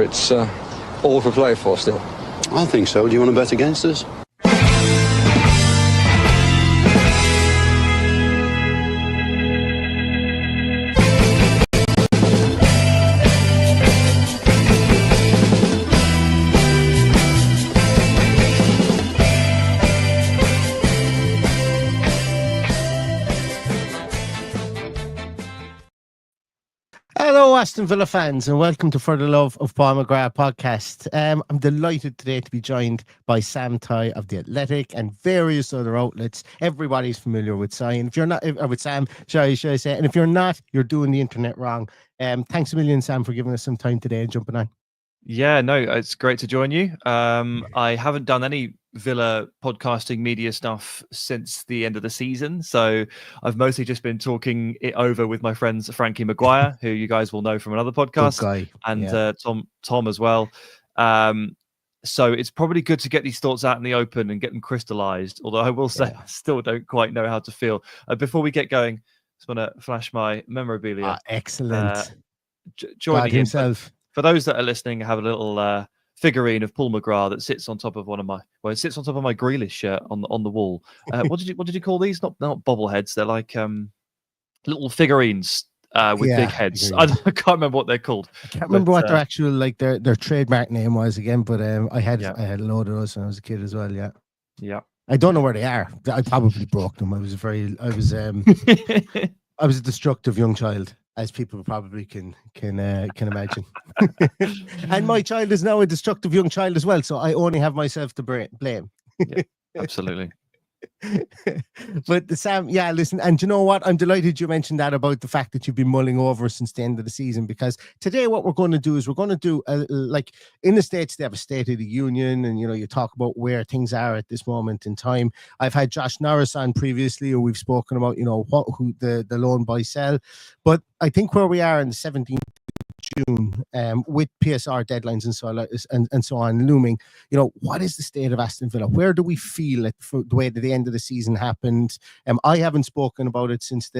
so it's all for play for still. I think so. Do you want to bet against us? Hello, Aston Villa fans, and welcome to For the Love of Paul McGrath podcast. I'm delighted today to be joined by Sam Tighe of The Athletic and various other outlets. Everybody's familiar with Sam. If you're not, with Sam, should I say? And if you're not, you're doing the internet wrong. Thanks a million, Sam, for giving us some time today and jumping on. Yeah, no, it's great to join you. I haven't done any Villa podcasting media stuff since the end of the season, so I've mostly just been talking it over with my friends Frankie Maguire, who you guys will know from another podcast, and Tom as well. So it's probably good to get these thoughts out in the open and get them crystallized. Although I will say, I still don't quite know how to feel. Before we get going, I just want to flash my memorabilia. Excellent. Joining himself. For those that are listening, I have a little figurine of Paul McGrath that sits on top of it sits on top of my Grealish shirt on the wall. What did you call these? Not bobbleheads. They're like little figurines with big heads. I can't remember what they're called. I can't remember what their actual their trademark name was again. But I had a load of those when I was a kid as well. Yeah. Yeah. I don't know where they are. I probably broke them. I was a destructive young child, as people probably can imagine. And my child is now a destructive young child as well, so I only have myself to blame. Yeah, absolutely. But Sam, listen, and you know what? I'm delighted you mentioned that about the fact that you've been mulling over since the end of the season, because today what we're going to do is we're going to do like in the States they have a State of the Union, and you talk about where things are at this moment in time. I've had Josh Norris on previously, and we've spoken about who the loan buy sell, but I think where we are in the 17th June, with PSR deadlines and so on looming, what is the state of Aston Villa? Where do we feel it for the way that the end of the season happened? I haven't spoken about it since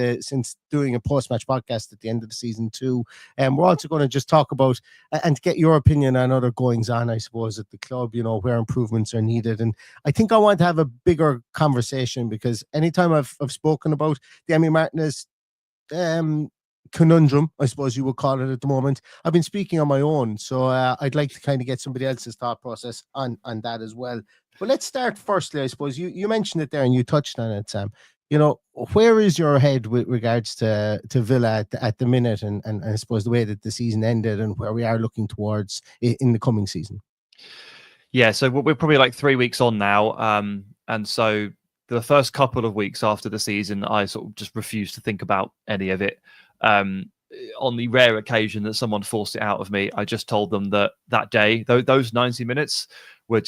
doing a post-match podcast at the end of the season too. We're also going to just talk about and get your opinion on other goings on, I suppose, at the club, where improvements are needed. And I think I want to have a bigger conversation, because anytime I've spoken about the Emi Martinez conundrum, I suppose you would call it at the moment, I've been speaking on my own, so I'd like to kind of get somebody else's thought process on that as well. But let's start firstly, I suppose you mentioned it there and you touched on it, Sam. Where is your head with regards to Villa at the minute, and I suppose the way that the season ended and where we are looking towards in the coming season? Yeah, so we're probably like 3 weeks on now, and so the first couple of weeks after the season, I sort of just refused to think about any of it. On the rare occasion that someone forced it out of me, I just told them that day, those 90 minutes were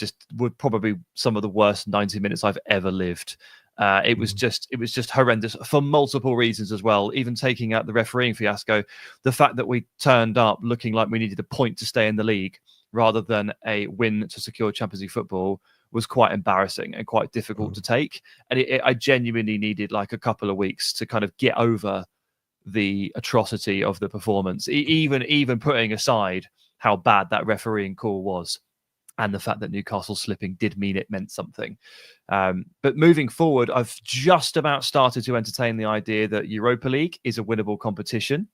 probably some of the worst 90 minutes I've ever lived. It was just horrendous for multiple reasons as well. Even taking out the refereeing fiasco, the fact that we turned up looking like we needed a point to stay in the league rather than a win to secure Champions League football was quite embarrassing and quite difficult to take. And I genuinely needed like a couple of weeks to kind of get over the atrocity of the performance, even putting aside how bad that refereeing call was, and the fact that Newcastle slipping did mean it meant something. But moving forward, I've just about started to entertain the idea that Europa League is a winnable competition.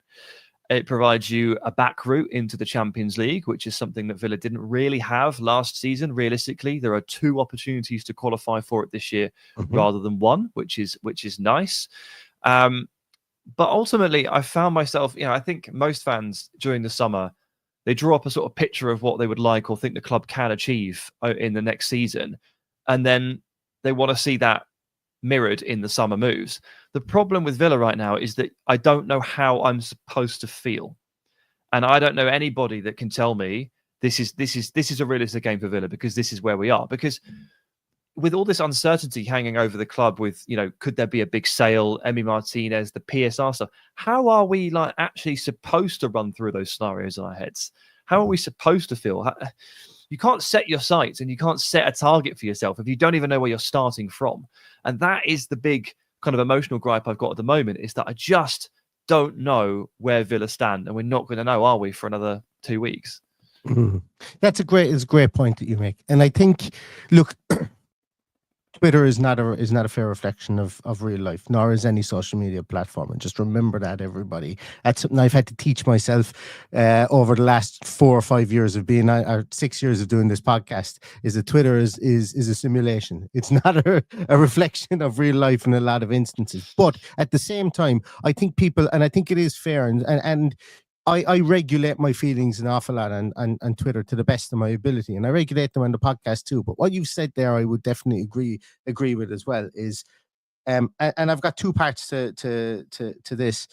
It provides you a back route into the Champions League, which is something that Villa didn't really have last season. Realistically, there are 2 opportunities to qualify for it this year rather than 1, which is nice. But ultimately, I found myself, I think most fans during the summer, they draw up a sort of picture of what they would like or think the club can achieve in the next season. And then they want to see that mirrored in the summer moves. The problem with Villa right now is that I don't know how I'm supposed to feel. And I don't know anybody that can tell me this is a realistic game for Villa, because this is where we are. Because with all this uncertainty hanging over the club with, could there be a big sale, Emi Martinez, the PSR stuff, how are we actually supposed to run through those scenarios in our heads? How are we supposed to feel? You can't set your sights and you can't set a target for yourself if you don't even know where you're starting from. And that is the big kind of emotional gripe I've got at the moment, is that I just don't know where Villa stand. And we're not going to know, are we, for another 2 weeks? Mhm. It's a great point that you make. And I think, look, Twitter is not a fair reflection of real life, nor is any social media platform. And just remember that, everybody. That's something I've had to teach myself over the last 4 or 5 years of being, or 6 years of doing this podcast. Is that Twitter is a simulation. It's not a reflection of real life in a lot of instances. But at the same time, I think people, and I think it is fair, and I regulate my feelings an awful lot on Twitter to the best of my ability, and I regulate them on the podcast too. But what you've said there, I would definitely agree with as well. Is and I've got two parts to this.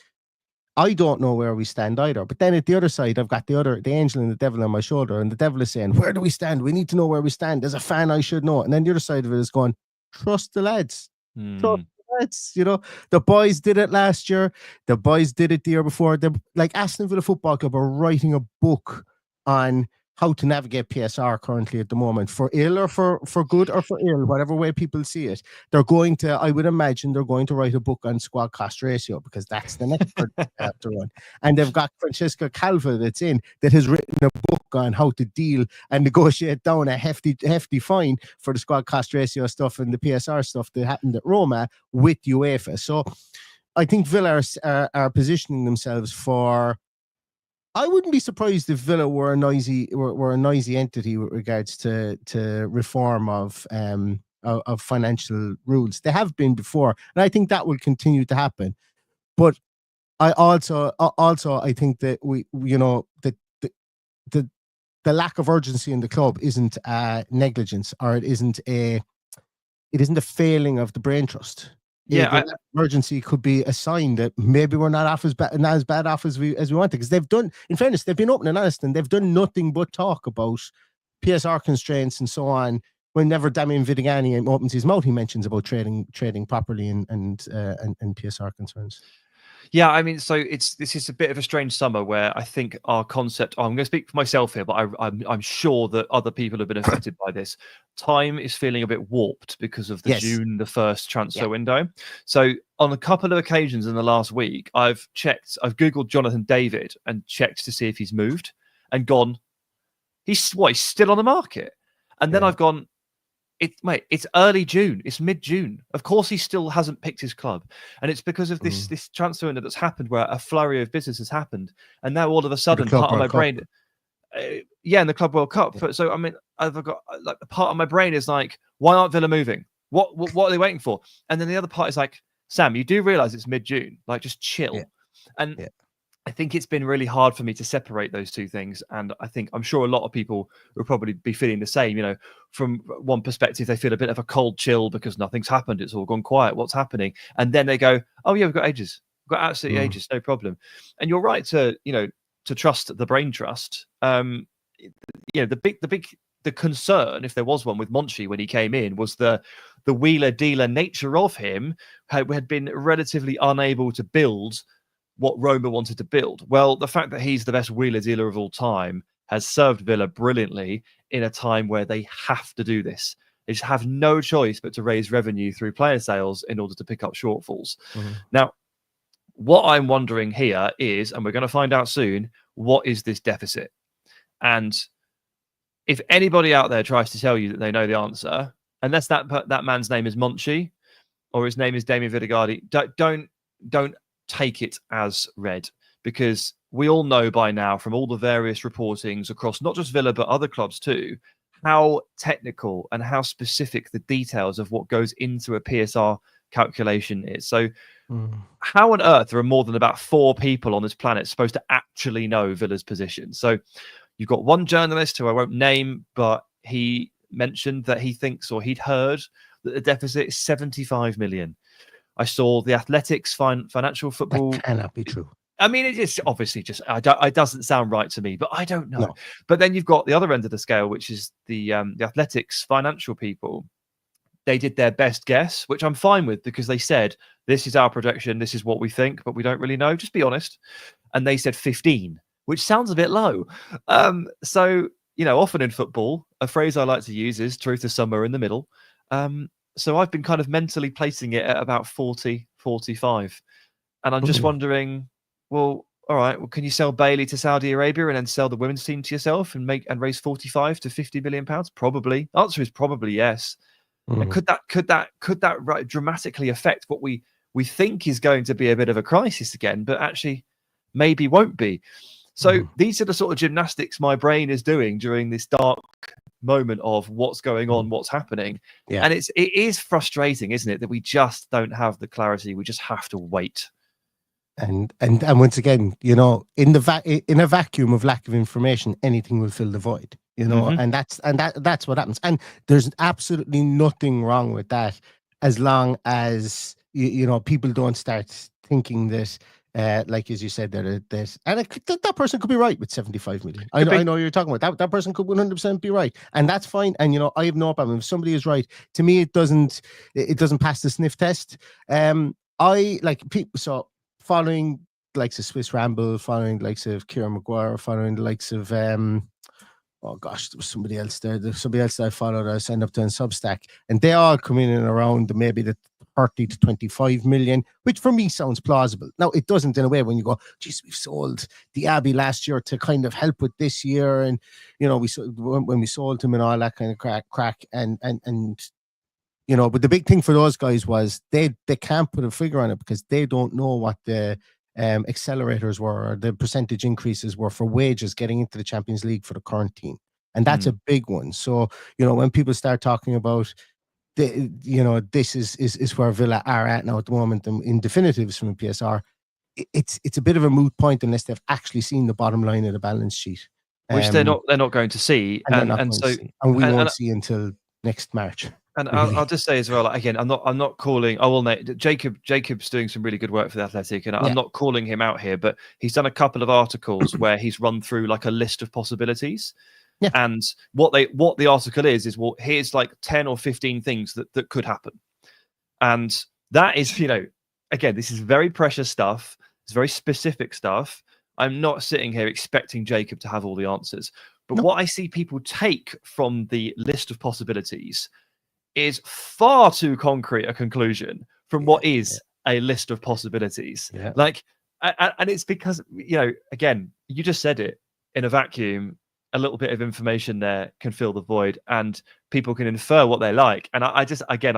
I don't know where we stand either. But then at the other side, I've got the angel and the devil on my shoulder, and the devil is saying, "Where do we stand? We need to know where we stand. As a fan, I should know." And then the other side of it is going, "Trust the lads. Trust That's, the boys did it last year. The boys did it the year before. They're like Aston Villa Football Club are writing a book on how to navigate PSR currently at the moment, for ill or for good or for ill, whatever way people see it. They're going to, I would imagine, they're going to write a book on squad cost ratio, because that's the next part they have to run. And they've got Francesca Calva that has written a book on how to deal and negotiate down a hefty fine for the squad cost ratio stuff and the PSR stuff that happened at Roma with UEFA. So I think Villa are positioning themselves for. I wouldn't be surprised if Villa were a noisy entity with regards to reform of financial rules. They have been before, and I think that will continue to happen. But I also I think that the lack of urgency in the club isn't negligence, or it isn't a failing of the brain trust. Yeah, emergency could be a sign that maybe we're not as bad off as we wanted, because they've done, in fairness, they've been open and honest, and they've done nothing but talk about PSR constraints and so on. Whenever Damian Vidigani opens his mouth, he mentions about trading properly and PSR concerns. Yeah, I mean, so this is a bit of a strange summer where I think our concept. I'm going to speak for myself here, but I'm sure that other people have been affected by this. Time is feeling a bit warped because of the June 1st transfer window. So on a couple of occasions in the last week, I've Googled Jonathan David and checked to see if he's moved, and gone, he's still on the market. And then I've gone, it's early June. It's mid-June. Of course, he still hasn't picked his club, and it's because of this transfer window that's happened, where a flurry of business has happened, and now all of a sudden, part of my brain, in the Club World Cup. So I mean, I've got like the part of my brain is like, why aren't Villa moving? What are they waiting for? And then the other part is like, Sam, you do realize it's mid-June. Like, just chill. And I think it's been really hard for me to separate those two things. And I'm sure a lot of people will probably be feeling the same. From one perspective, they feel a bit of a cold chill because nothing's happened. It's all gone quiet. What's happening? And then they go, oh yeah, we've got ages. We've got absolutely ages. No problem. And you're right to trust the brain trust. The concern, if there was one with Monchi when he came in, was the wheeler dealer nature of him had been relatively unable to build what Roma wanted to build. Well, the fact that he's the best wheeler dealer of all time has served Villa brilliantly in a time where they have to do this. They just have no choice but to raise revenue through player sales in order to pick up shortfalls. Now, what I'm wondering here is, and we're going to find out soon, what is this deficit? And if anybody out there tries to tell you that they know the answer, unless that man's name is Monchi or his name is Damian Vidigani, don't take it as read, because we all know by now from all the various reportings across not just Villa but other clubs too, how technical and how specific the details of what goes into a PSR calculation is. So how on earth are more than about 4 people on this planet supposed to actually know Villa's position? So you've got one journalist who I won't name, but he mentioned that he thinks, or he'd heard, that the deficit is 75 million. I saw the Athletics financial football. That cannot be true. I mean, it is obviously just, it doesn't sound right to me, but I don't know. No. But then you've got the other end of the scale, which is the Athletics financial people. They did their best guess, which I'm fine with, because they said, this is our projection, this is what we think, but we don't really know. Just be honest. And they said 15, which sounds a bit low. So, often in football, a phrase I like to use is truth is somewhere in the middle. So I've been kind of mentally placing it at about 40, 45. And I'm just wondering, well, all right, well, can you sell Bailey to Saudi Arabia and then sell the women's team to yourself and raise 45 to 50 million pounds? Probably. Answer is probably yes. And could that dramatically affect what we think is going to be a bit of a crisis again, but actually maybe won't be? So these are the sort of gymnastics my brain is doing during this dark moment of what's going on, what's happening. Yeah. And it is frustrating, isn't it, that we just don't have the clarity. We just have to wait. And once again, in a vacuum of lack of information, anything will fill the void, and that's what happens. And there's absolutely nothing wrong with that, as long as people don't start thinking that, like as you said, that person could be right with 75 million. I know you're talking about that person could 100% be right, and that's fine. And I have no problem if somebody is right. To me, it doesn't pass the sniff test. I like people following the likes of Swiss Ramble, following the likes of Kieran Maguire, following the likes of there was somebody else there. There's somebody else that I followed. I signed up to on Substack, and they all come in and around maybe the 30 to 25 million, which for me sounds plausible. Now, it doesn't in a way when you go, geez, we've sold the Abbey last year to kind of help with this year, and when we sold him and all that kind of crack and but the big thing for those guys was they can't put a figure on it because they don't know what the accelerators were or the percentage increases were for wages getting into the Champions League for the current team. And that's a big one. So, when people start talking about, this is where Villa are at now at the moment in definitives from the PSR, it's a bit of a moot point unless they've actually seen the bottom line of the balance sheet. Which they're not going to see. And we won't see until next March. And I'll just say as well, again, I'm not calling. I will name Jacob's doing some really good work for the Athletic, and I'm not calling him out here, but he's done a couple of articles where he's run through like a list of possibilities. Yeah. And what the article is well, here's like 10 or 15 things that could happen, and that is again, this is very precious stuff. It's very specific stuff. I'm not sitting here expecting Jacob to have all the answers, but what I see people take from the list of possibilities is far too concrete a conclusion from what is a list of possibilities. Yeah. And it's because, again, you just said it, in a vacuum, a little bit of information there can fill the void and people can infer what they like. And I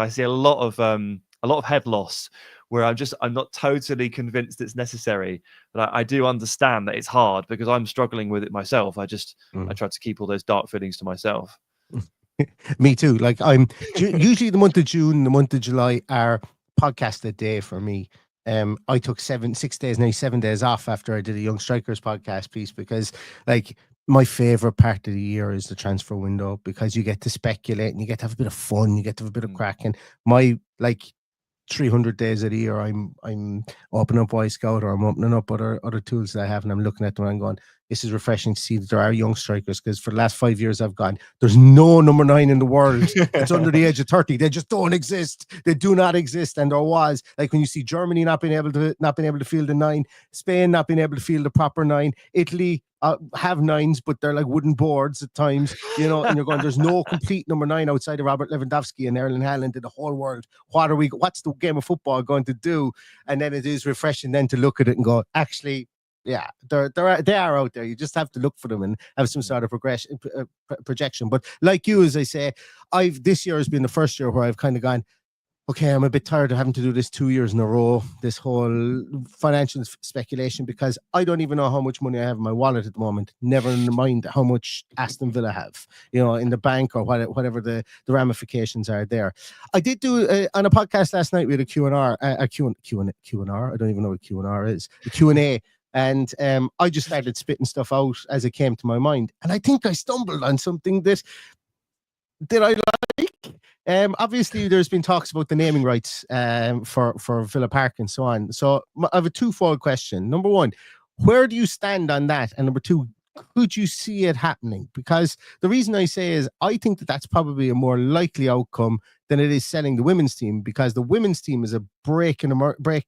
see a lot of head loss where I'm not totally convinced it's necessary, but I do understand that it's hard because I'm struggling with it myself. I try to keep all those dark feelings to myself. Me too. Like I'm usually the month of June, the month of July are podcast a day for me. I took 7 days off after I did a Young Strikers podcast piece because like my favorite part of the year is the transfer window because you get to speculate and you get to have a bit of fun, you get to have a bit of crack. And my 300 days of the year, I'm opening up Y Scout or I'm opening up other tools that I have and I'm looking at them and I'm going, this is refreshing to see that there are young strikers because for the last 5 years I've gone, there's no number 9 in the world that's under the age of 30. They just don't exist. They do not exist. And there was like when you see Germany not being able to field a 9, Spain not being able to field a proper 9, Italy have 9s, but they're like wooden boards at times, and you're going, there's no complete number 9 outside of Robert Lewandowski and Erling Haaland in the whole world. What's the game of football going to do? And then it is refreshing then to look at it and go, actually, yeah, they are out there. You just have to look for them and have some sort of projection. But like you, as I say, this year has been the first year where I've kind of gone, okay, I'm a bit tired of having to do this 2 years in a row, this whole financial speculation, because I don't even know how much money I have in my wallet at the moment, never mind how much Aston Villa have, in the bank or whatever the ramifications are there. I did do on a podcast last night, we had a Q&R. I don't even know what Q&R is. A Q&A. And I just started spitting stuff out as it came to my mind. And I think I stumbled on something that I like. Obviously, there's been talks about the naming rights for Villa Park and so on. So I have a twofold question. Number one, where do you stand on that? And number two, could you see it happening? Because the reason I say is I think that that's probably a more likely outcome than it is selling the women's team, because the women's team is a break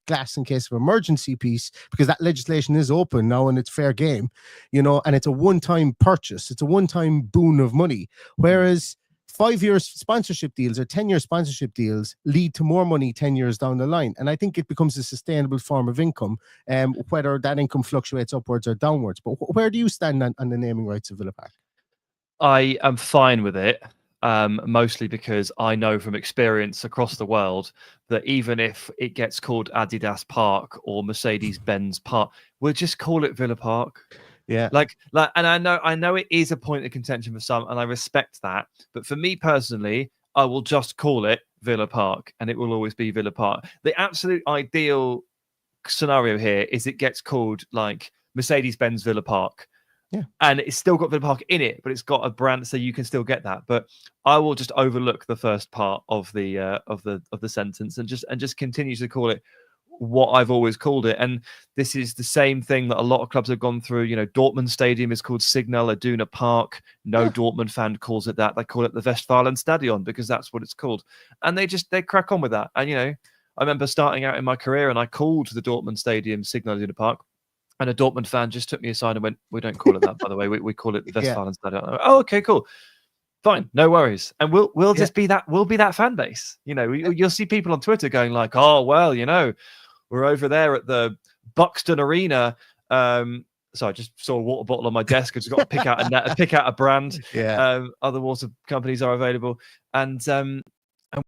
glass in case of emergency piece, because that legislation is open now and it's fair game, and it's a one-time purchase. It's a one-time boon of money. Whereas 5-year sponsorship deals or 10-year sponsorship deals lead to more money 10 years down the line. And I think it becomes a sustainable form of income, whether that income fluctuates upwards or downwards. But where do you stand on the naming rights of Villa Park? I am fine with it, mostly because I know from experience across the world that even if it gets called Adidas Park or Mercedes-Benz Park, we'll just call it Villa Park. Yeah. Like, and I know it is a point of contention for some, and I respect that. But for me personally, I will just call it Villa Park, and it will always be Villa Park. The absolute ideal scenario here is it gets called like Mercedes-Benz Villa Park. Yeah. And it's still got Villa Park in it, but it's got a brand, so you can still get that. But I will just overlook the first part of the sentence and just continue to call it what I've always called it. And this is the same thing that a lot of clubs have gone through. You know, Dortmund Stadium is called Signal Iduna Park. No Dortmund fan calls it that. They call it the Westfalenstadion because that's what it's called. And they crack on with that. And, you know, I remember starting out in my career and I called the Dortmund Stadium Signal Iduna Park. And a Dortmund fan just took me aside and went, "We don't call it that, by the way. We call it the Westfalenstadion." Went, "Oh, okay, cool, fine, no worries." And we'll just be that. We'll be that fan base. You know, you'll see people on Twitter going like, "Oh, well, you know, we're over there at the Buxton Arena." So I just saw a water bottle on my desk. I just got to pick out a brand. Yeah. Other water companies are available, and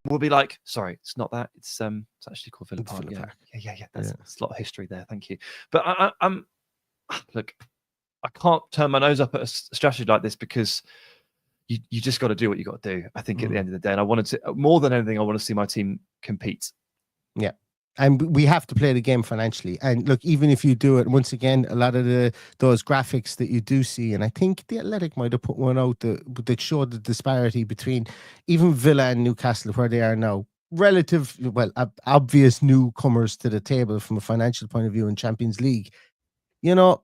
we'll be like, "Sorry, it's not that. It's actually called Villa Park." Yeah. That's a lot of history there. Thank you. But I'm look, I can't turn my nose up at a strategy like this because you just got to do what you got to do. I think at the end of the day, and I wanted to more than anything, I want to see my team compete. Yeah. And we have to play the game financially. And look, even if you do it, once again, a lot of those graphics that you do see, and I think the Athletic might have put one out that showed the disparity between even Villa and Newcastle, where they are now, obvious newcomers to the table from a financial point of view in Champions League. You know,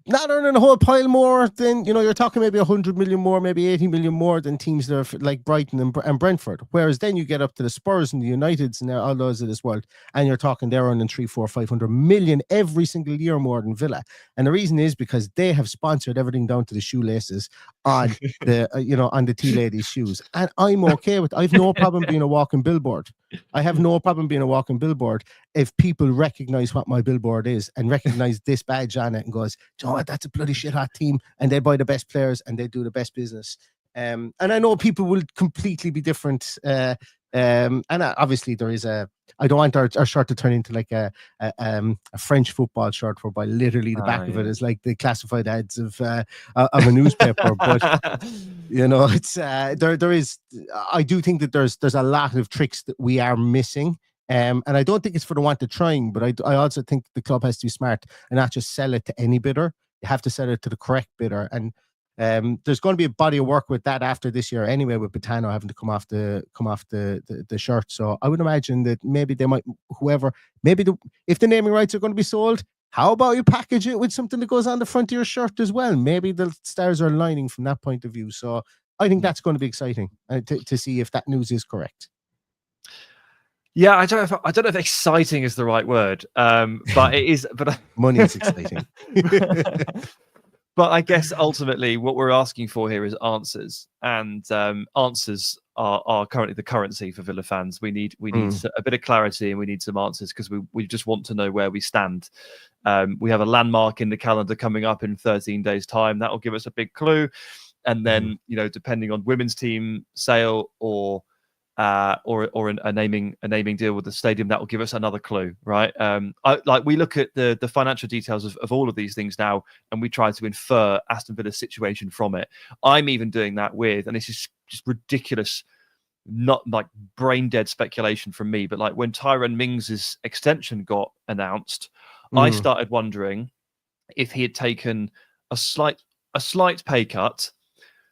not earning a whole pile more than, you know, you're talking maybe 100 million more, maybe 80 million more than teams that are like Brighton and Brentford. Whereas then you get up to the Spurs and the Uniteds and all those of this world, and you're talking they're earning 300, 400, 500 million every single year more than Villa. And the reason is because they have sponsored everything down to the shoelaces on on the tea ladies' shoes. And I'm okay with, I've no problem being a walking billboard. I have no problem being a walking billboard if people recognize what my billboard is and recognize this badge on it and goes, "Oh, that's a bloody shit hot team, and they buy the best players and they do the best business." And I know people will completely be different. And obviously there is I don't want our shirt to turn into like a French football shirt whereby literally the back of it is like the classified ads of a newspaper. But you know, it's there is. I do think that there's a lot of tricks that we are missing. And I don't think it's for the want of trying, but I also think the club has to be smart and not just sell it to any bidder. You have to sell it to the correct bidder. And there's going to be a body of work with that after this year anyway, with Botano having to come off the shirt. So I would imagine that maybe they might, if the naming rights are going to be sold, how about you package it with something that goes on the front of your shirt as well? Maybe the stars are aligning from that point of view. So I think that's going to be exciting to see if that news is correct. Yeah, I don't know if exciting is the right word, but it is. But money is exciting. But I guess ultimately what we're asking for here is answers, and answers are currently the currency for Villa fans. We need a bit of clarity, and we need some answers because we just want to know where we stand. We have a landmark in the calendar coming up in 13 days' time. That will give us a big clue, and then depending on women's team sale or a naming deal with the stadium, that will give us another clue, right? We look at the financial details of all of these things now, and we try to infer Aston Villa's situation from it. I'm even doing that with, and this is just ridiculous, not like brain dead speculation from me, but like when Tyrone Mings' extension got announced, I started wondering if he had taken a slight pay cut,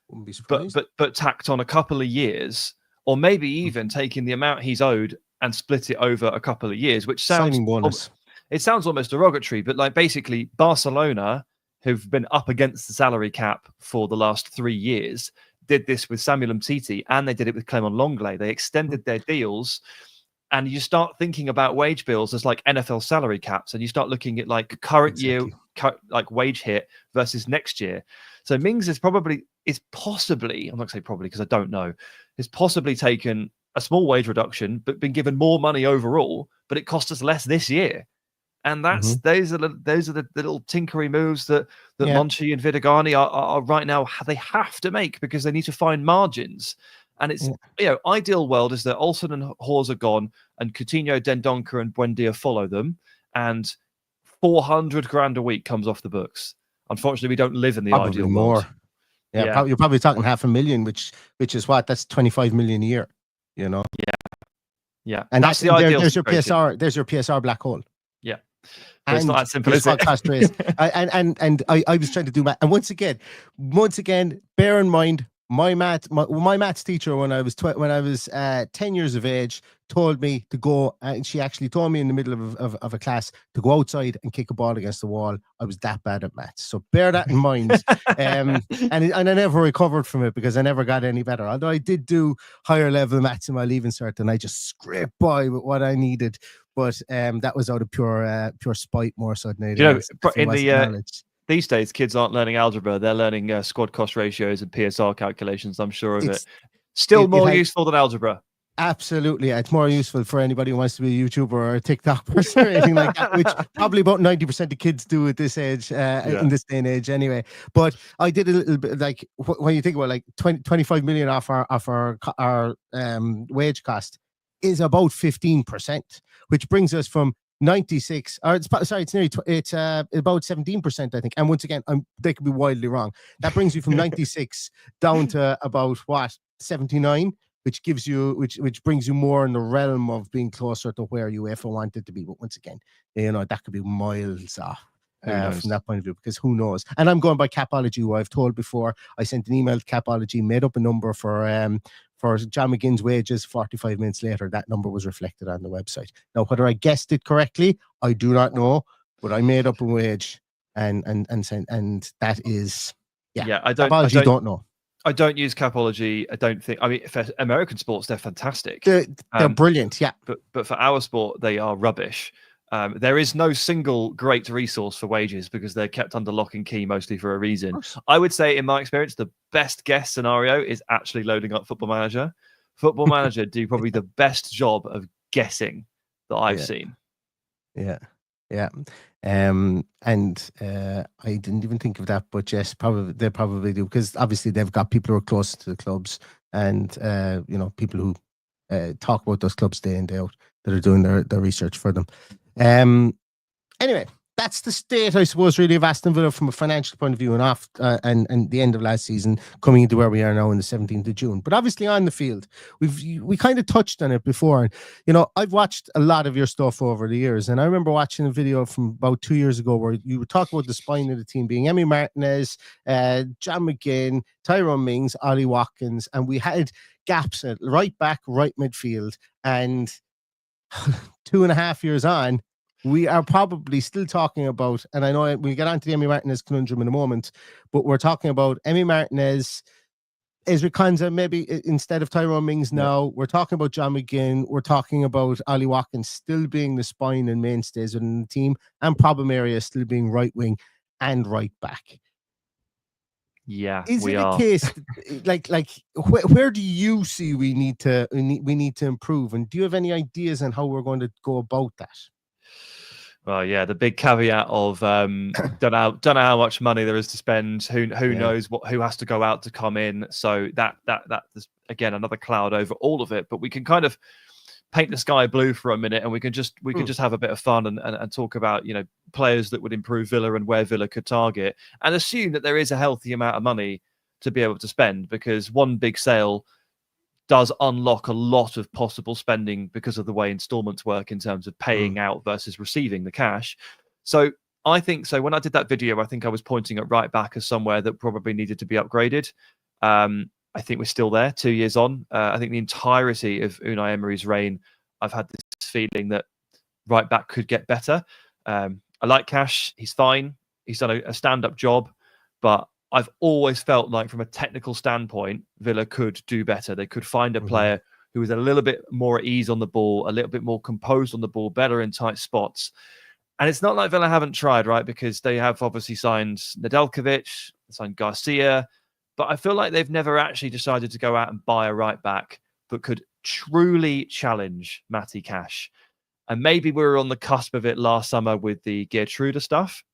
but tacked on a couple of years. Or maybe even taking the amount he's owed and split it over a couple of years, which sounds almost derogatory. But like basically Barcelona, who've been up against the salary cap for the last 3 years, did this with Samuel Umtiti, and they did it with Clement Longley. They extended their deals, and you start thinking about wage bills as like NFL salary caps, and you start looking at like current year like wage hit versus next year. So Mings is possibly, I'm not going to say probably because I don't know, has possibly taken a small wage reduction, but been given more money overall, but it cost us less this year. And those are the little tinkery moves that Monchi and Vidagani are right now. They have to make because they need to find margins. And it's ideal world is that Olsen and Hawes are gone, and Coutinho, Dendoncker, and Buendia follow them, and 400 grand a week comes off the books. Unfortunately, we don't live in the ideal world. Yeah, you're probably talking 500,000, which is what? That's 25 million a year. Yeah, and that's the ideal. There's your PSR. There's your PSR black hole. Yeah. But it's not that simple, is it? and I was trying to do math. And once again, bear in mind, my maths teacher when I was 10 years of age told me to go, and she actually told me in the middle of a class to go outside and kick a ball against the wall. I was that bad at maths, so bear that in mind. And I never recovered from it because I never got any better. Although I did do higher level maths in my leaving cert, and I just scraped by with what I needed. But that was out of pure spite more so than anything. These days, kids aren't learning algebra; they're learning squad cost ratios and PSR calculations. I'm sure of it. Still more useful than algebra. Absolutely, it's more useful for anybody who wants to be a YouTuber or a TikTok person or anything like that, which probably about 90% of kids do at this age, in this day and age, anyway. But I did a little bit like when you think about like 25 million off our wage cost is about 15%, which brings us from 96, or it's about 17%, I think. And once again, they could be wildly wrong. That brings you from 96 down to about 79, which gives you, which brings you more in the realm of being closer to where UEFA wanted to be. But once again, that could be miles off. From that point of view, because who knows? And I'm going by Capology, who I've told before. I sent an email to Capology, made up a number for John McGinn's wages. 45 minutes later, that number was reflected on the website. Now, whether I guessed it correctly, I do not know, but I made up a wage, and that is Capology don't know. I don't use Capology. I don't think. I mean, for American sports, they're fantastic. They're brilliant. Yeah, but for our sport, they are rubbish. There is no single great resource for wages because they're kept under lock and key mostly for a reason. I would say, in my experience, the best guess scenario is actually loading up Football Manager. Football Manager do probably the best job of guessing that I've seen. Yeah. And I didn't even think of that, but yes, they probably do, because obviously they've got people who are close to the clubs, and people who talk about those clubs day in, day out, that are doing their research for them. Anyway, that's the state, I suppose, really, of Aston Villa from a financial point of view, and the end of last season, coming into where we are now in the 17th of June. But obviously on the field, we kind of touched on it before. And, I've watched a lot of your stuff over the years, and I remember watching a video from about 2 years ago where you would talk about the spine of the team being Emi Martinez, John McGinn, Tyrone Mings, Ollie Watkins, and we had gaps at right back, right midfield, and 2.5 years on, we are probably still talking about, and I know we'll get on to the Emi Martinez conundrum in a moment, but we're talking about Emi Martinez, Ezri Konsa, maybe instead of Tyrone Mings now. We're talking about John McGinn. We're talking about Ollie Watkins still being the spine and mainstays within the team, and problem area still being right wing and right back. Yeah, is it a case like where do you see we need to improve, and do you have any ideas on how we're going to go about that? Well, yeah, the big caveat of don't know how much money there is to spend. Who knows who has to go out to come in? So that is again another cloud over all of it. But we can kind of paint the sky blue for a minute, and we can just have a bit of fun and talk about players that would improve Villa and where Villa could target, and assume that there is a healthy amount of money to be able to spend, because one big sale does unlock a lot of possible spending because of the way installments work in terms of paying out versus receiving the cash. So I think when I did that video, I think I was pointing at right back as somewhere that probably needed to be upgraded. I think we're still there 2 years on. I think the entirety of Unai Emery's reign, I've had this feeling that right back could get better. I like Cash. He's fine. He's done a stand-up job, but I've always felt like from a technical standpoint, Villa could do better. They could find a player who was a little bit more at ease on the ball, a little bit more composed on the ball, better in tight spots. And it's not like Villa haven't tried, right? Because they have obviously signed Nedeljkovic, signed Garcia, but I feel like they've never actually decided to go out and buy a right back that could truly challenge Matty Cash. And maybe we were on the cusp of it last summer with the Geertruida stuff,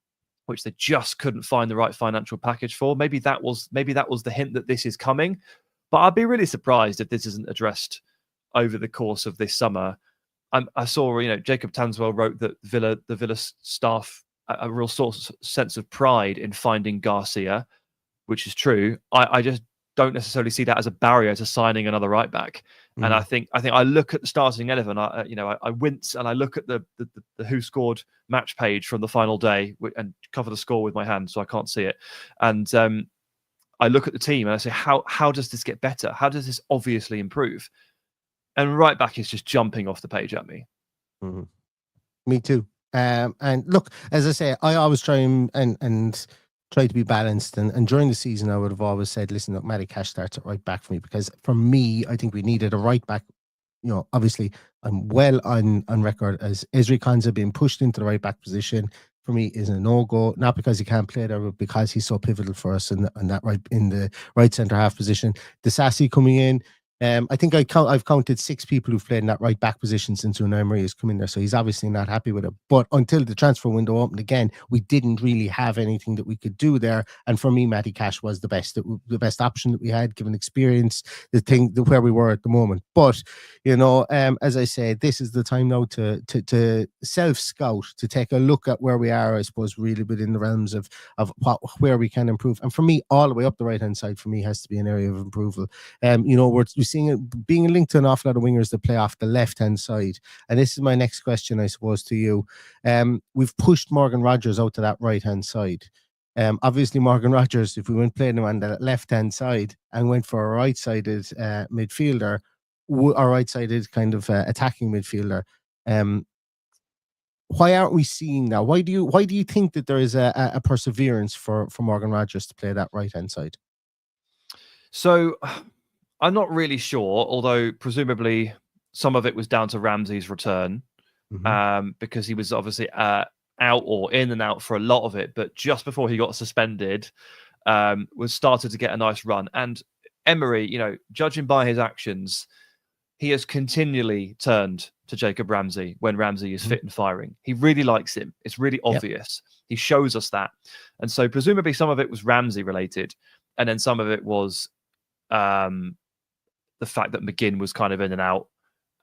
which they just couldn't find the right financial package for. Maybe that was the hint that this is coming. But I'd be really surprised if this isn't addressed over the course of this summer. I saw, Jacob Tanswell wrote that the Villa staff a real sense of pride in finding Garcia, which is true. I just don't necessarily see that as a barrier to signing another right back. Mm. And I think I look at the starting 11. I wince and I look at the who scored match page from the final day and cover the score with my hand so I can't see it. And I look at the team and I say, how does this get better? How does this obviously improve? And right back is just jumping off the page at me. Mm-hmm. Me too. And look, as I say, I always try and try to be balanced. And during the season, I would have always said, listen, look, Matty Cash starts at right back for me, because for me, I think we needed a right back. Obviously, I'm well on record as Ezri Konsa being pushed into the right back position. For me, is a no-go, not because he can't play there, but because he's so pivotal for us in the right centre half position. Disasi coming in. I think I've counted 6 people who've played in that right back position since Unai Emery has come in there. So he's obviously not happy with it. But until the transfer window opened again, we didn't really have anything that we could do there. And for me, Matty Cash was the best option that we had, given experience, where we were at the moment. But as I say, this is the time now to self-scout, to take a look at where we are, I suppose, really within the realms of where we can improve. And for me, all the way up the right hand side for me has to be an area of improvement. We're seeing it being linked to an awful lot of wingers that play off the left-hand side. And this is my next question, I suppose, to you. We've pushed Morgan Rogers out to that right-hand side. Obviously, Morgan Rogers, if we went playing him on the left-hand side and went for a right-sided midfielder, or right-sided kind of attacking midfielder, why aren't we seeing that? Why do you think that there is a perseverance for Morgan Rogers to play that right-hand side? So I'm not really sure, although presumably some of it was down to Ramsey's return, because he was obviously out or in and out for a lot of it. But just before he got suspended, was started to get a nice run. And Emery, judging by his actions, he has continually turned to Jacob Ramsey when Ramsey is fit and firing. He really likes him. It's really obvious. Yep. He shows us that. And so presumably some of it was Ramsey related. And then some of it was the fact that McGinn was kind of in and out,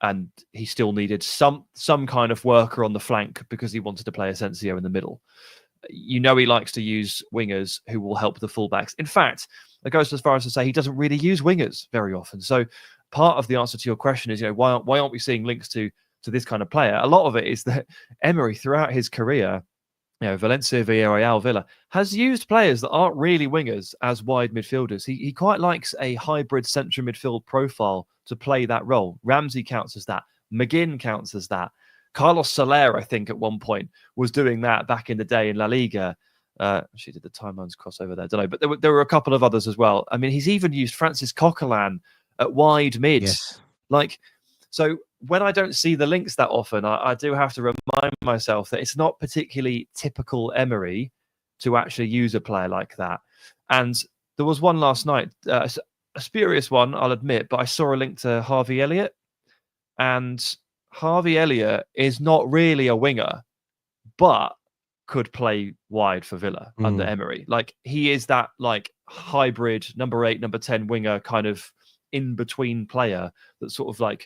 and he still needed some kind of worker on the flank because he wanted to play Asensio in the middle. He likes to use wingers who will help the fullbacks. In fact, it goes as far as to say he doesn't really use wingers very often. So part of the answer to your question is, why aren't we seeing links to this kind of player? A lot of it is that Emery, throughout his career, Valencia, Villarreal, Villa, has used players that aren't really wingers as wide midfielders. He quite likes a hybrid central midfield profile to play that role. Ramsey counts as that. McGinn counts as that. Carlos Soler, I think, at one point was doing that back in the day in La Liga. She did the timelines crossover there, don't know. But there were a couple of others as well. I mean, he's even used Francis Coquelin at wide mid. Yes. So when I don't see the links that often, I do have to remind myself that it's not particularly typical Emery to actually use a player like that. And there was one last night, a spurious one, I'll admit, but I saw a link to Harvey Elliott. And Harvey Elliott is not really a winger, but could play wide for Villa under Emery. He is that hybrid number 8, number 10 winger kind of in-between player that sort of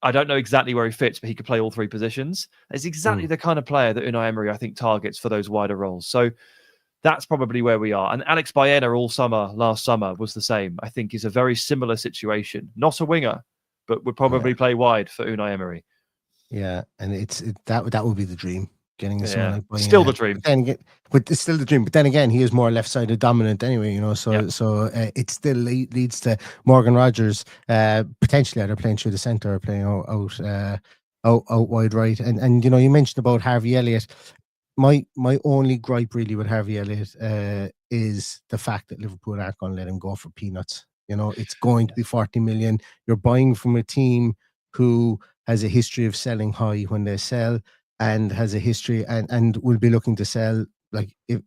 I don't know exactly where he fits, but he could play all 3 positions. It's exactly the kind of player that Unai Emery, I think, targets for those wider roles. So that's probably where we are. And Alex Baena last summer was the same. I think is a very similar situation. Not a winger, but would probably play wide for Unai Emery. Yeah, and that would be the dream. Getting someone like Baena. Still the dream. But it's still the dream. But then again, he is more left-sided dominant anyway, So it still leads to Morgan Rogers potentially either playing through the centre or playing out wide right. And you mentioned about Harvey Elliott. My only gripe really with Harvey Elliott is the fact that Liverpool aren't going to let him go for peanuts. It's going to be 40 million. You're buying from a team who has a history of selling high when they sell. and has a history and will be looking to sell, like if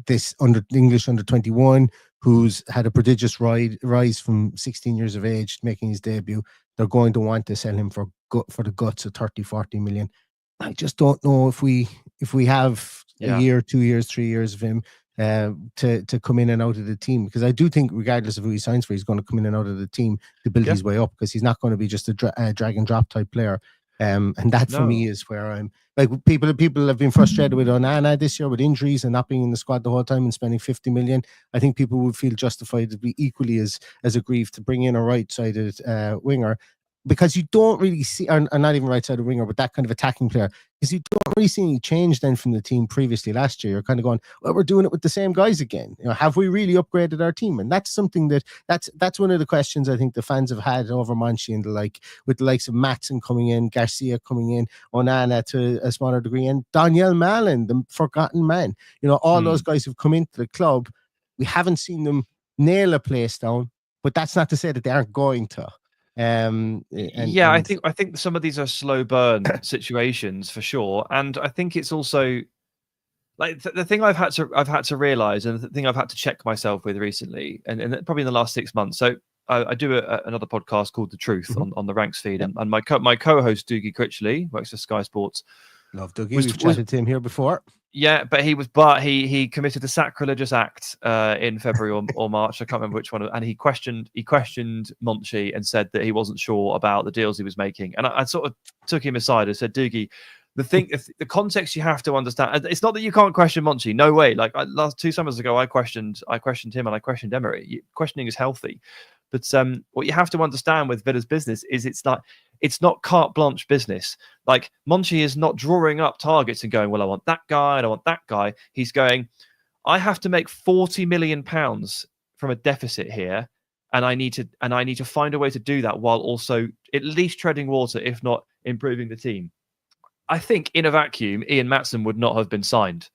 this English under 21 who's had a prodigious rise from 16 years of age making his debut. They're going to want to sell him for the guts of 30-40 million. I just don't know if we have a year, 2 years, 3 years of him to come in and out of the team, because I do think regardless of who he signs for, he's going to come in and out of the team to build his way up, because he's not going to be just a drag and drop type player. And that for me is where I'm like, people have been frustrated with Onana this year with injuries and not being in the squad the whole time and spending 50 million. I think people would feel justified to be equally as aggrieved to bring in a right-sided winger, because you don't really see, or not even right-sided winger, but that kind of attacking player, because you don't really see any change then from the team previously last year. You're kind of going, well, we're doing it with the same guys again. You know, have we really upgraded our team? And that's something that's one of the questions I think the fans have had over Monchi, and with the likes of Matson coming in, Garcia coming in, Onana to a smaller degree, and Daniel Malin, the forgotten man. You know, all those guys have come into the club. We haven't seen them nail a place down, but that's not to say that they aren't going to. I think some of these are slow burn situations for sure, and I think it's also like the thing I've had to realize, and the thing I've had to check myself with recently, and probably in the last 6 months. So I do another podcast called The Truth on the Ranks feed, and my co-host Tighe Critchley works for Sky Sports. Love Dougie. We've chatted to him here before. Yeah, but he committed a sacrilegious act in February or March. I can't remember which one. And he questioned Monchi and said that he wasn't sure about the deals he was making. And I sort of took him aside and said, Dougie, the context you have to understand. It's not that you can't question Monchi. No way. Like last 2 summers ago, I questioned him and I questioned Emery. Questioning is healthy. But what you have to understand with Villa's business is it's not carte blanche business. Like Monchi is not drawing up targets and going, well, I want that guy and I want that guy. He's going, I have to make £40 million from a deficit here, and I need to find a way to do that while also at least treading water, if not improving the team. I think in a vacuum, Ian Maatsen would not have been signed,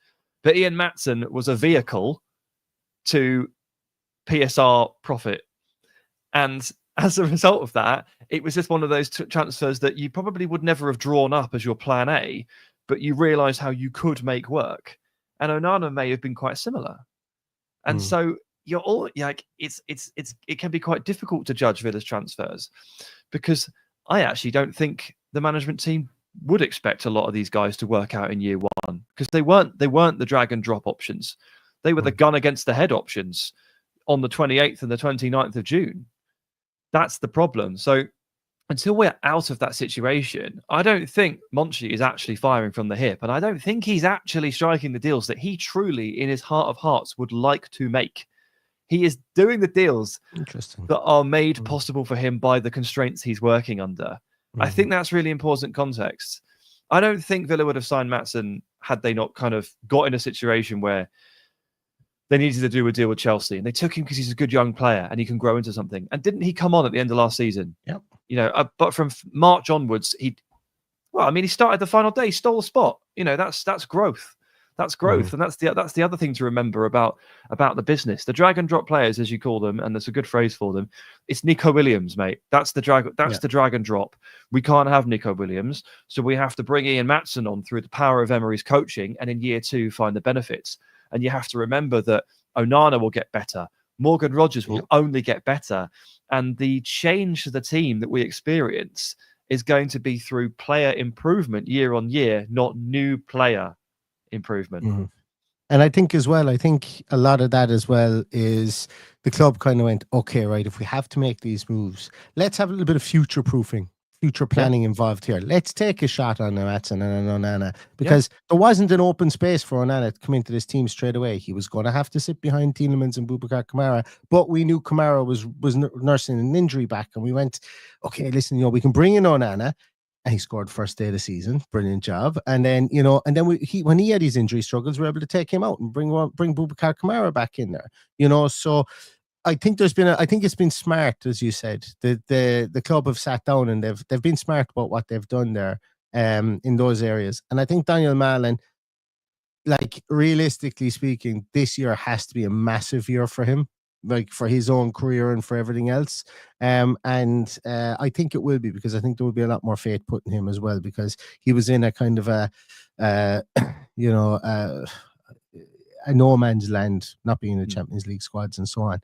but Ian Maatsen was a vehicle to PSR profit. And as a result of that, it was just one of those transfers that you probably would never have drawn up as your plan A, but you realise how you could make work. And Onana may have been quite similar. And so you're all like, it can be quite difficult to judge Villa's transfers, because I actually don't think the management team would expect a lot of these guys to work out in year one, because they weren't the drag and drop options. They were the gun against the head options on the 28th and the 29th of June. That's the problem. So until we're out of that situation, I don't think Monchi is actually firing from the hip. And I don't think he's actually striking the deals that he truly, in his heart of hearts, would like to make. He is doing the deals that are made possible for him by the constraints he's working under. I think that's really important context. I don't think Villa would have signed Maatsen had they not kind of got in a situation where they needed to do a deal with Chelsea, and they took him because he's a good young player and he can grow into something. And didn't he come on at the end of last season? Yep. You know, but from March onwards, he started the final day, stole the spot. You know, that's growth. That's growth, and that's the other thing to remember about the business. The drag and drop players, as you call them, and that's a good phrase for them. It's Nico Williams, mate. That's the drag. That's the drag and drop. We can't have Nico Williams, so we have to bring Ian Maatsen on through the power of Emery's coaching, and in year 2 find the benefits. And you have to remember that Onana will get better. Morgan Rogers will only get better. And the change to the team that we experience is going to be through player improvement year on year, not new player improvement. And I think as well, a lot of that as well is the club kind of went, okay, right, if we have to make these moves, let's have a little bit of future planning involved here. Let's take a shot on Maatsen and Onana, because there wasn't an open space for Onana to come into this team straight away. He was going to have to sit behind Tielemans and Boubacar Kamara, but we knew Kamara was nursing an injury back, and we went, okay, listen, we can bring in Onana. And he scored first day of the season. Brilliant job. And then, when he had his injury struggles, we were able to take him out and bring Boubacar Kamara back in there. So I think it's been smart, as you said. The club have sat down and they've been smart about what they've done there in those areas. And I think Daniel Malin, like realistically speaking, this year has to be a massive year for him. like for his own career and for everything else. And I think it will be, because I think there will be a lot more faith put in him as well, because he was in a kind of a no man's land, not being in the Champions League squads and so on.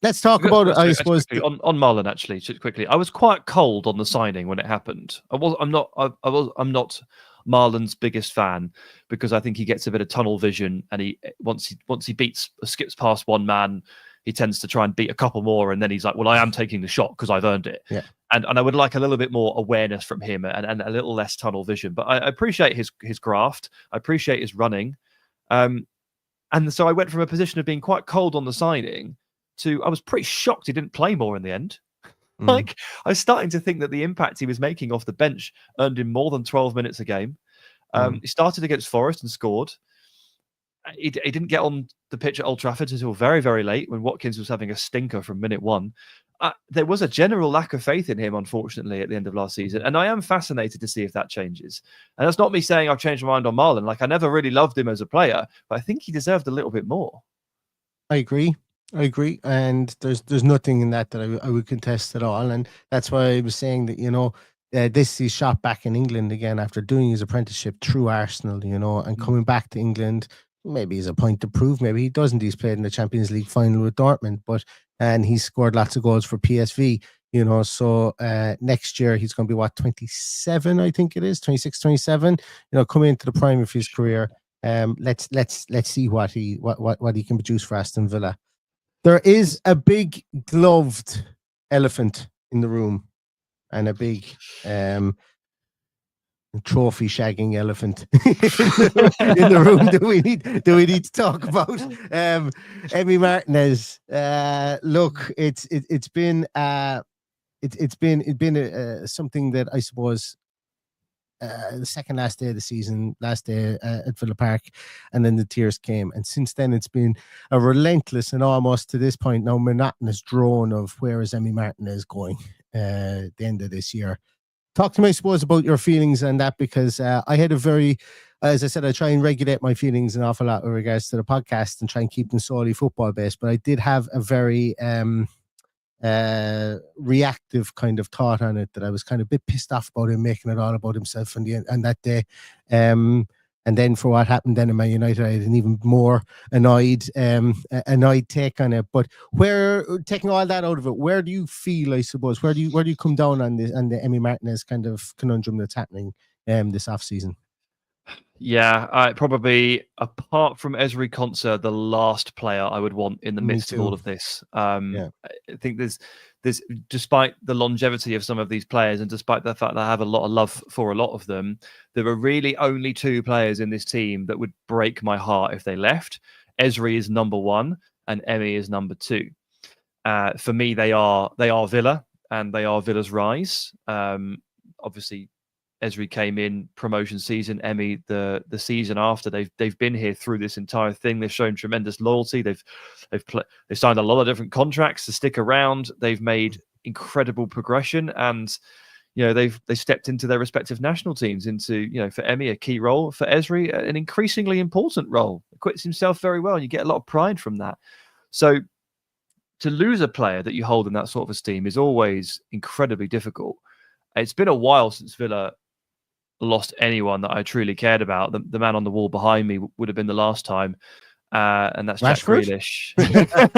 Let's talk about it. I suppose on Marlon, actually, just quickly. I was quite cold on the signing when it happened. I'm not Marlon's biggest fan, because I think he gets a bit of tunnel vision, and he once he skips past one man, he tends to try and beat a couple more, and then he's like, well, I am taking the shot because I've earned it. Yeah. And I would like a little bit more awareness from him, and a little less tunnel vision. But I appreciate his graft. I appreciate his running. And so I went from a position of being quite cold on the signing to, I was pretty shocked he didn't play more in the end. Like, I was starting to think that the impact he was making off the bench earned him more than 12 minutes a game. He started against Forest and scored. He didn't get on the pitch at Old Trafford until very, very late, when Watkins was having a stinker from minute one. There was a general lack of faith in him, unfortunately, at the end of last season. And I am fascinated to see if that changes. And that's not me saying I've changed my mind on Marlon. Like, I never really loved him as a player, but I think he deserved a little bit more. I agree. And there's nothing in that I would contest at all. And that's why I was saying that, this is shot back in England again after doing his apprenticeship through Arsenal, and coming back to England. Maybe he's a point to prove, maybe he doesn't. He's played in the Champions League final with Dortmund, and he's scored lots of goals for PSV, so next year he's going to be 27, I think it is, 26, 27, coming into the prime of his career. Let's see what he can produce for Aston Villa. There is a big gloved elephant in the room, and a big trophy shagging elephant in the room do we need to talk about. Emi Martinez. Look, it's been something that I suppose the second last day of the season, last day at Villa Park, and then the tears came. And since then, it's been a relentless and almost to this point now monotonous drone of where is Emi Martinez going at the end of this year. Talk to me, I suppose, about your feelings on that, because I had a very, as I said, I try and regulate my feelings an awful lot with regards to the podcast and try and keep them solely football based. But I did have a very reactive kind of thought on it, that I was kind of a bit pissed off about him making it all about himself on that day. And then for what happened then in Man United, I had an even more annoyed take on it. But taking all that out of it, where do you feel, I suppose, where do you come down on this, and the Emi Martinez kind of conundrum that's happening this off season? Yeah, probably, apart from Ezri Konsa, the last player I would want in the midst of all of this. I think there's, despite the longevity of some of these players, and despite the fact that I have a lot of love for a lot of them, there are really only two players in this team that would break my heart if they left. Ezri is number one, and Emi is number two. For me, they are Villa, and they are Villa's rise. Obviously, Ezri came in promotion season, Emi the season after. They've been here through this entire thing. They've shown tremendous loyalty. They've signed a lot of different contracts to stick around. They've made incredible progression, and they've stepped into their respective national teams into, for Emi, a key role, for Ezri an increasingly important role. Acquits himself very well, and you get a lot of pride from that. So to lose a player that you hold in that sort of esteem is always incredibly difficult. It's been a while since Villa lost anyone that I truly cared about. The man on the wall behind me would have been the last time, and that's Rashford? Jack Grealish.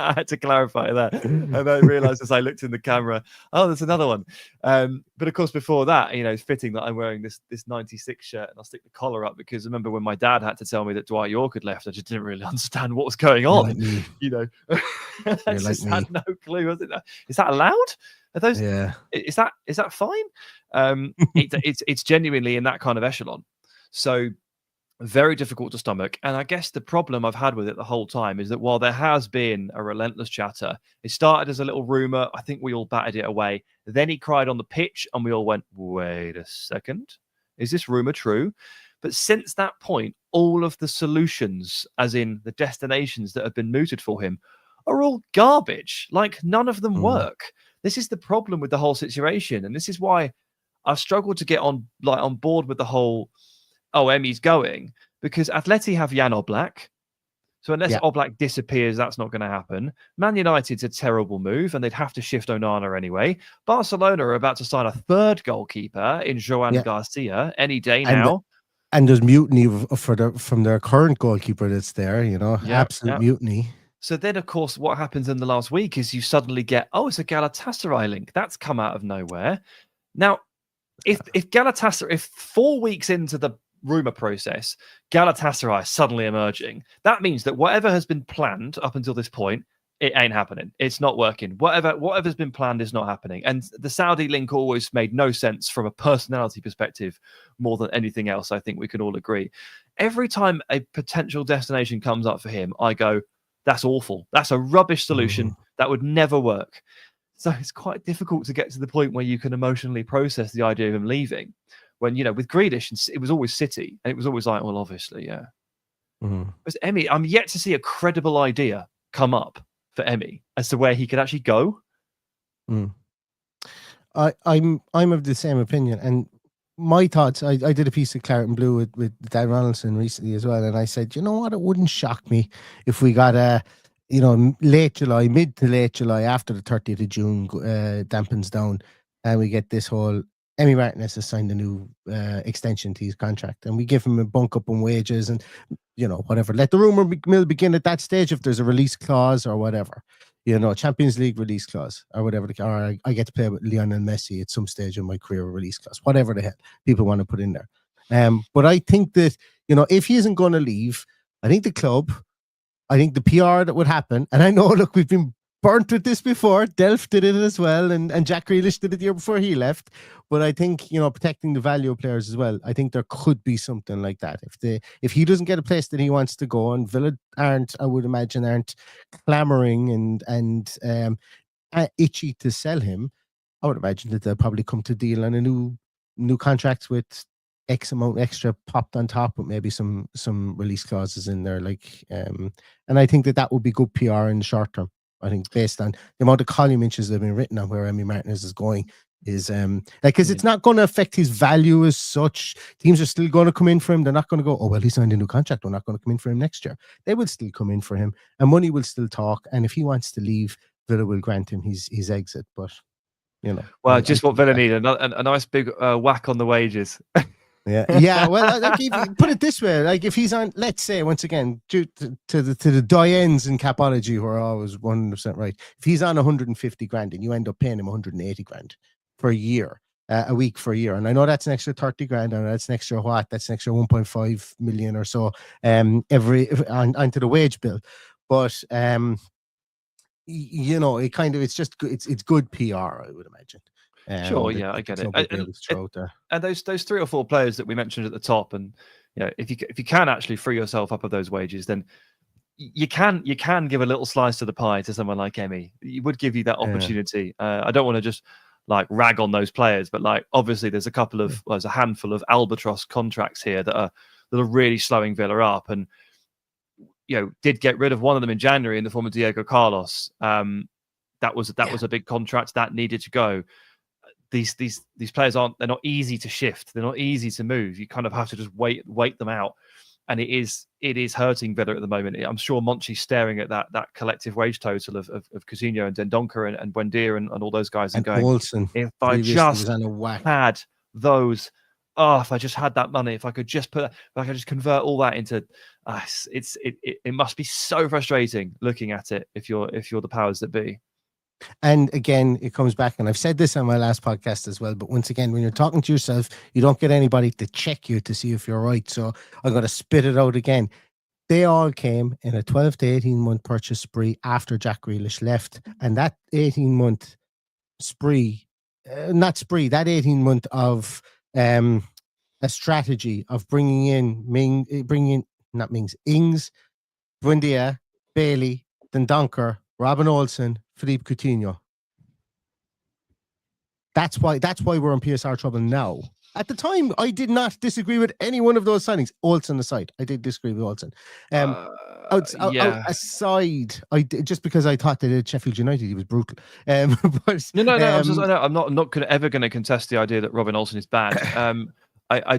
I had to clarify that, and I realised as I looked in the camera, oh, there's another one. But of course, before that, it's fitting that I'm wearing this 96 shirt, and I'll stick the collar up, because I remember when my dad had to tell me that Dwight York had left, I just didn't really understand what was going on. I just had no clue. Was it? Is that allowed? Are those? Yeah. Is that fine? It's genuinely in that kind of echelon. So very difficult to stomach. And I guess the problem I've had with it the whole time is that while there has been a relentless chatter, it started as a little rumor. I think we all batted it away. Then he cried on the pitch, and we all went, wait a second, is this rumor true? But since that point, all of the solutions, as in the destinations that have been mooted for him, are all garbage. Like, none of them work. This is the problem with the whole situation. And this is why I've struggled to get on board with the whole, Emi's going, because Atleti have Jan Oblak, So unless Oblak disappears, that's not going to happen. Man United's a terrible move, and they'd have to shift Onana anyway. Barcelona are about to sign a third goalkeeper in Joan Garcia any day now. And there's mutiny from their current goalkeeper that's there, absolute mutiny. So then, of course, what happens in the last week is you suddenly get, it's a Galatasaray link. That's come out of nowhere. Now, if 4 weeks into the rumor process, Galatasaray is suddenly emerging, that means that whatever has been planned up until this point, it ain't happening. It's not working. Whatever's been planned is not happening. And the Saudi link always made no sense from a personality perspective more than anything else. I think we can all agree. Every time a potential destination comes up for him, I go, that's awful. That's a rubbish solution. That would never work. So it's quite difficult to get to the point where you can emotionally process the idea of him leaving. When, with Grealish, it was always City. And it was always like, well, obviously, yeah. But Emi, I'm yet to see a credible idea come up for Emi as to where he could actually go. I'm of the same opinion. And my thoughts, I did a piece of Claret and Blue with Dan Ronaldson recently as well. And I said, you know what? It wouldn't shock me if we got mid to late July, after the 30th of June dampens down, and we get this whole Emi Martinez has signed a new extension to his contract, and we give him a bunk up on wages and whatever. Let the rumor mill begin at that stage if there's a release clause or whatever, Champions League release clause or whatever. Or I get to play with Lionel Messi at some stage in my career, release clause, whatever the hell people want to put in there. But I think that if he isn't going to leave, I think the club, I think the PR that would happen, and I know, look, we've been burnt with this before. Delph did it as well, and Jack Grealish did it the year before he left. But I think, protecting the value of players as well, I think there could be something like that. If he doesn't get a place that he wants to go, and Villa aren't clamoring and itchy to sell him, I would imagine that they'll probably come to deal on a new contract with X amount extra popped on top, with maybe some release clauses in there, and I think that would be good PR in the short term. I think based on the amount of column inches that have been written on where Emi Martinez is going, is because it's not going to affect his value as such. Teams are still going to come in for him. They're not going to go, oh well, he signed a new contract, we're not going to come in for him next year. They will still come in for him, and money will still talk. And if he wants to leave, Villa will grant him his exit. But well, just what Villa need, a nice big whack on the wages. Yeah. Well, put it this way: if he's on, let's say, once again, due to the doyens in capology who are always 100% right, if he's on 150 grand and you end up paying him 180 grand for a year, a week for a year, and I know that's an extra 30 grand, and that's an extra that's an extra 1.5 million or so onto the wage bill, but it's good PR, I would imagine. Sure, yeah, I get it. And those 3 or 4 players that we mentioned at the top, and if you can actually free yourself up of those wages, then you can give a little slice of the pie to someone like Emi. It would give you that opportunity. I don't want to just rag on those players, but obviously there's there's a handful of albatross contracts here that are really slowing Villa up, and did get rid of one of them in January in the form of Diego Carlos. That was a big contract that needed to go. These players they're not easy to shift. They're not easy to move. You kind of have to just wait them out. And it is hurting Villa at the moment. I'm sure Monchi's staring at that collective wage total of Coutinho and Dendoncker and Buendia and all those guys and going, Olsen, if I just had those, if I just had that money, if I could just convert all that into, it must be so frustrating looking at it if you're the powers that be. And again, it comes back, and I've said this on my last podcast as well, but once again, when you're talking to yourself, you don't get anybody to check you to see if you're right. So I'm going to spit it out again. They all came in a 12 to 18 month purchase spree after Jack Grealish left. And that 18 month spree, that 18 month of a strategy of bringing in Ings, Buendia, Bailey, Dendoncker, Robin Olsen, Philippe Coutinho. That's why we're in PSR trouble now. At the time, I did not disagree with any one of those signings. Olsen aside, I did disagree with Olsen. Aside, just because I thought they did Sheffield United, he was brutal. I'm not ever going to contest the idea that Robin Olsen is bad. I'm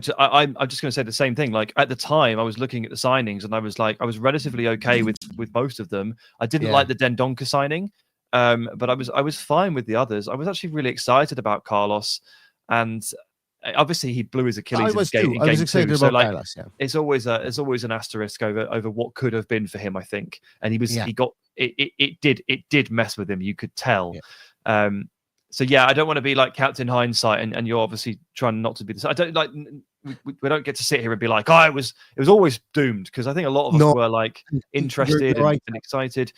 just going to say the same thing. Like at the time, I was looking at the signings, and I was like, I was relatively okay with most of them. I didn't like the Dendoncker signing, but I was fine with the others. I was actually really excited about Carlos, and obviously he blew his Achilles. I was excited about Carlos. Yeah, it's always an asterisk over what could have been for him, I think. And he got it did mess with him. You could tell. Yeah. So yeah, I don't want to be like Captain Hindsight, and you're obviously trying not to be this. I don't like. We don't get to sit here and be like, it was always doomed, because I think a lot of us were like interested and excited,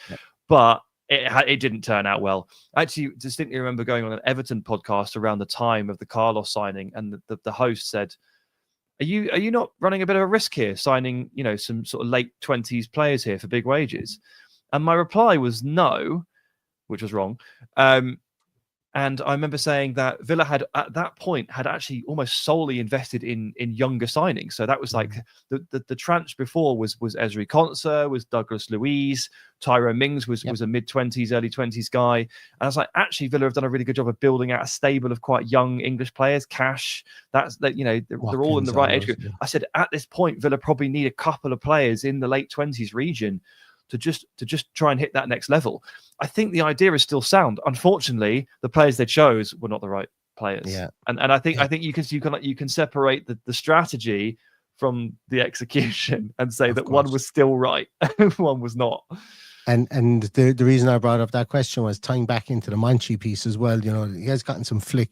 but it didn't turn out well. I actually distinctly remember going on an Everton podcast around the time of the Carlos signing, and the host said, "Are you not running a bit of a risk here, signing some sort of late 20s players here for big wages?" And my reply was no, which was wrong. And I remember saying that Villa had, at that point, had actually almost solely invested in younger signings. So that was like the tranche before was Ezri Konsa, was Douglas Luiz, Tyrone Mings was a mid-20s, early 20s guy. And I was like, actually, Villa have done a really good job of building out a stable of quite young English players. Cash, they're all in the right age group. I said, at this point, Villa probably need a couple of players in the late 20s region to just try and hit that next level. I think the idea is still sound. Unfortunately, the players they chose were not the right players. Yeah. And I think you can separate the strategy from the execution and say that one was still right, one was not. And the reason I brought up that question was tying back into the Monchi piece as well. He has gotten some flick,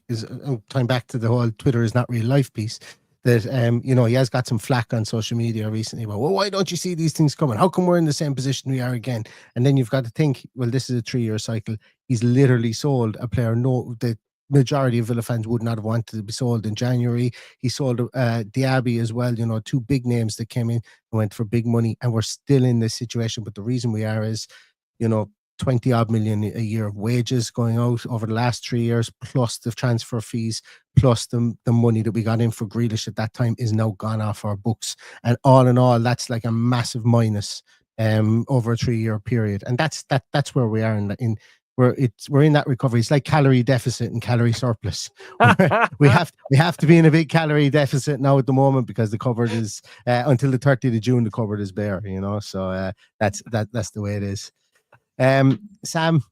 tying back to the whole Twitter is not real life piece. That he has got some flack on social media recently about, well, why don't you see these things coming? How come we're in the same position we are again? And then you've got to think, well, this is a 3-year cycle. He's literally sold a player the majority of Villa fans would not have wanted to be sold in January. He sold Diaby as well, 2 big names that came in and went for big money, and we're still in this situation. But the reason we are is, 20 odd million a year of wages going out over the last 3 years, plus the transfer fees, plus the money that we got in for Grealish at that time is now gone off our books. And all in all, that's like a massive minus over a 3-year period. And that's where we are we're in that recovery. It's like calorie deficit and calorie surplus. we have to be in a big calorie deficit now at the moment, because the cupboard is until the 30th of June, the cupboard is bare, so that's the way it is. Sam,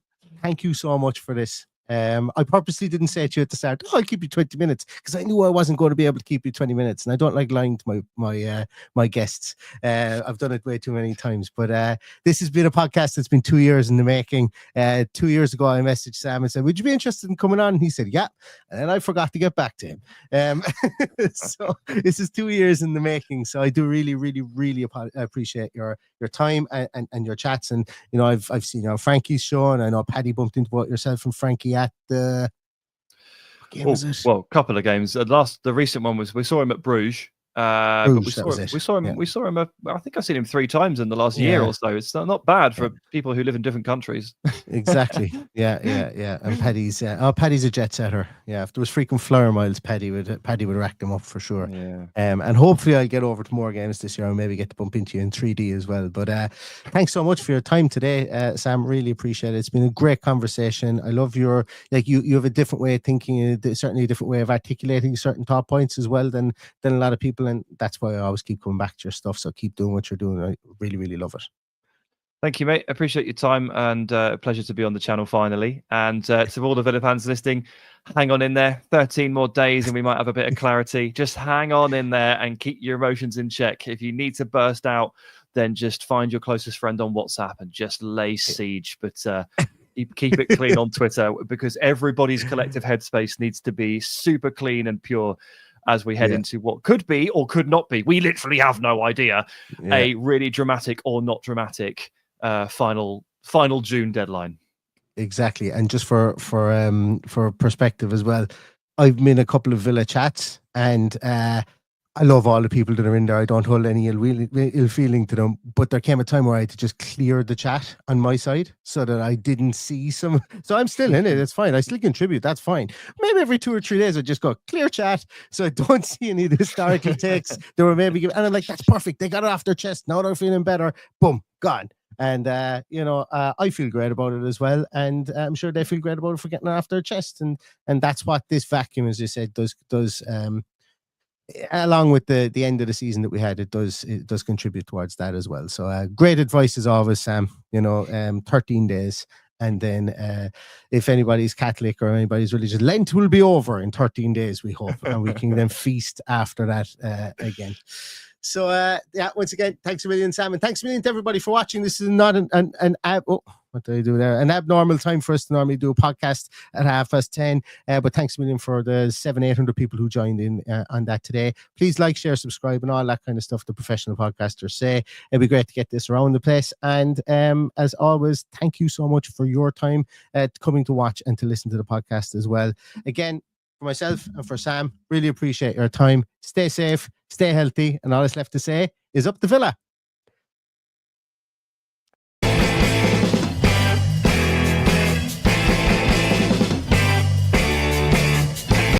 thank you so much for this. I purposely didn't say to you at the start, I'll keep you 20 minutes, because I knew I wasn't going to be able to keep you 20 minutes, and I don't like lying to my guests. I've done it way too many times, but this has been a podcast that's been 2 years in the making. 2 years ago, I messaged Sam and said, would you be interested in coming on? And he said, yeah, and then I forgot to get back to him. So this is 2 years in the making, so I do really, really, really appreciate your time and your chats. And I've seen Frankie's show, and I know Paddy bumped into both yourself and Frankie at the game, was it? Well, a couple of games. The recent one was, we saw him at Bruges. But we saw him. I think I've seen him 3 times in the last year or so. It's not bad for people who live in different countries. Exactly. Yeah. And Paddy's a jet setter. Yeah, if there was freaking flyer miles, Paddy would rack them up for sure. Yeah. And hopefully I'll get over to more games this year, and maybe get to bump into you in 3D as well. But thanks so much for your time today, Sam. Really appreciate it. It's been a great conversation. I love you have a different way of thinking, certainly a different way of articulating certain top points as well than a lot of people. And that's why I always keep coming back to your stuff. So keep doing what you're doing. I really, really love it. Thank you, mate. Appreciate your time, and a pleasure to be on the channel finally. And to all the Villa fans listening, hang on in there. 13 more days and we might have a bit of clarity. Just hang on in there and keep your emotions in check. If you need to burst out, then just find your closest friend on WhatsApp and just lay siege. But keep it clean on Twitter, because everybody's collective headspace needs to be super clean and pure as we head into what could be or could not be. We literally have no idea. A really dramatic or not dramatic final June deadline. Exactly. And just for perspective as well, I've been in a couple of Villa chats, and I love all the people that are in there. I don't hold any ill feeling to them, but there came a time where I had to just clear the chat on my side so that I didn't see some. So I'm still in it. It's fine. I still contribute. That's fine. Maybe every 2 or 3 days I just go clear chat, so I don't see any of the historical takes that were maybe given. And I'm like, that's perfect. They got it off their chest. Now they're feeling better. Boom, gone. And I feel great about it as well, and I'm sure they feel great about it for getting it off their chest. And that's what this vacuum, as you said, does along with the end of the season that we had, it does contribute towards that as well. So great advice as always, Sam. 13 days. And then if anybody's Catholic or anybody's religious, Lent will be over in 13 days, we hope. And we can then feast after that again. So, once again, thanks a million, Sam. And thanks a million to everybody for watching. This is not what did I do there? An abnormal time for us to normally do a podcast at 10:30. But thanks a million for the 700-800 people who joined in on that today. Please like, share, subscribe, and all that kind of stuff the professional podcasters say. It'd be great to get this around the place. And as always, thank you so much for your time coming to watch and to listen to the podcast as well. Again, for myself and for Sam, really appreciate your time. Stay safe, stay healthy, and all that's left to say is up the Villa.